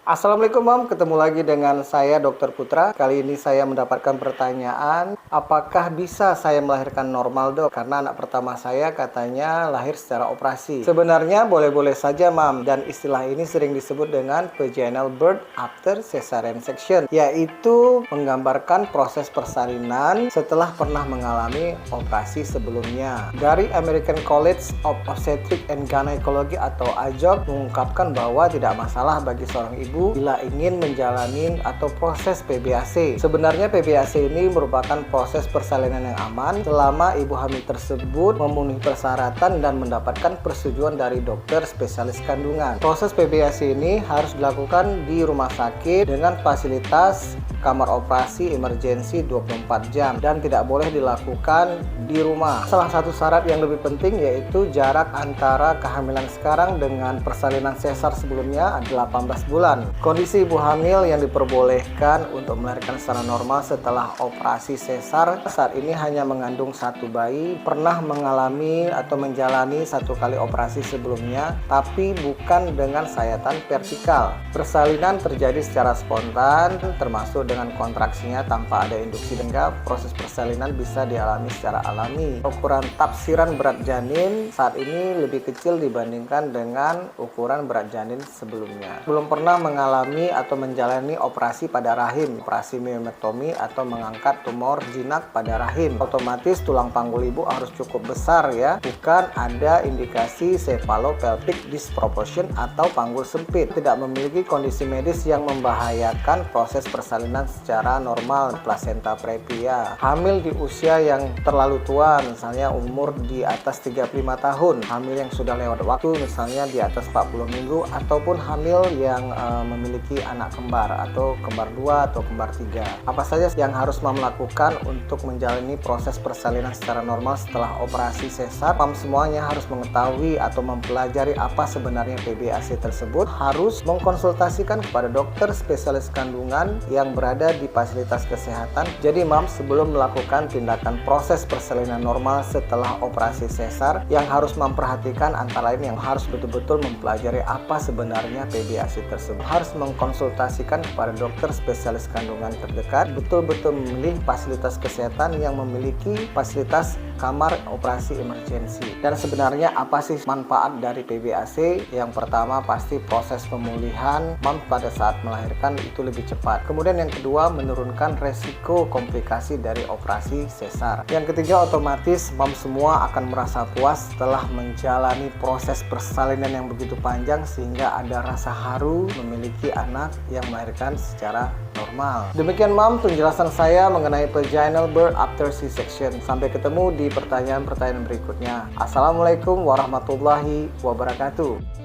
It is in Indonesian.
Assalamualaikum Mam, ketemu lagi dengan saya Dr. Putra. Kali ini saya mendapatkan pertanyaan, apakah bisa saya melahirkan normal dok? Karena anak pertama saya katanya lahir secara operasi. Sebenarnya boleh-boleh saja Mam, dan istilah ini sering disebut dengan vaginal birth after cesarean section, yaitu menggambarkan proses persalinan setelah pernah mengalami operasi sebelumnya. Dari American College of Obstetrics and Gynecology atau AJOG mengungkapkan bahwa tidak masalah bagi seorang ibu bila ingin menjalani atau proses PBAC. Sebenarnya PBAC ini merupakan proses persalinan yang aman selama ibu hamil tersebut memenuhi persyaratan dan mendapatkan persetujuan dari dokter spesialis kandungan. Proses PBAC ini harus dilakukan di rumah sakit dengan fasilitas kamar operasi emergensi 24 jam dan tidak boleh dilakukan di rumah. Salah satu syarat yang lebih penting yaitu jarak antara kehamilan sekarang dengan persalinan sesar sebelumnya adalah 18 bulan. Kondisi ibu hamil yang diperbolehkan untuk melahirkan secara normal setelah operasi sesar saat ini hanya mengandung satu bayi, pernah mengalami atau menjalani satu kali operasi sebelumnya, tapi bukan dengan sayatan vertikal. Persalinan terjadi secara spontan, termasuk dengan kontraksinya tanpa ada induksi, sehingga proses persalinan bisa dialami secara alami. Ukuran tafsiran berat janin saat ini lebih kecil dibandingkan dengan ukuran berat janin sebelumnya. Belum pernah mengalami atau menjalani operasi pada rahim, operasi myomectomy atau mengangkat tumor jinak pada rahim. Otomatis tulang panggul ibu harus cukup besar ya, bukan ada indikasi cephalopelvic disproportion atau panggul sempit. Tidak memiliki kondisi medis yang membahayakan proses persalinan secara normal. Plasenta previa, hamil di usia yang terlalu tua, misalnya umur di atas 35 tahun, hamil yang sudah lewat waktu, misalnya di atas 40 minggu, ataupun hamil yang memiliki anak kembar atau kembar 2 atau kembar 3. Apa saja yang harus melakukan untuk menjalani proses persalinan secara normal setelah operasi sesar? Semuanya harus mengetahui atau mempelajari apa sebenarnya PBAC tersebut, harus mengkonsultasikan kepada dokter spesialis kandungan yang berada di fasilitas kesehatan. Jadi sebelum melakukan tindakan proses persalinan normal setelah operasi sesar, yang harus memperhatikan antara lain yang harus betul-betul mempelajari apa sebenarnya PBAC tersebut, harus mengkonsultasikan kepada dokter spesialis kandungan terdekat, betul-betul memilih fasilitas kesehatan yang memiliki fasilitas kamar operasi emergensi. Dan sebenarnya apa sih manfaat dari PBAC? Yang pertama pasti proses pemulihan pada saat melahirkan itu lebih cepat. Kemudian yang kedua, menurunkan resiko komplikasi dari operasi sesar. Yang ketiga, otomatis semua akan merasa puas setelah menjalani proses persalinan yang begitu panjang sehingga ada rasa haru memiliki anak yang melahirkan secara normal. Demikian penjelasan saya mengenai vaginal birth after C-section. Sampai ketemu di pertanyaan-pertanyaan berikutnya. Assalamualaikum warahmatullahi wabarakatuh.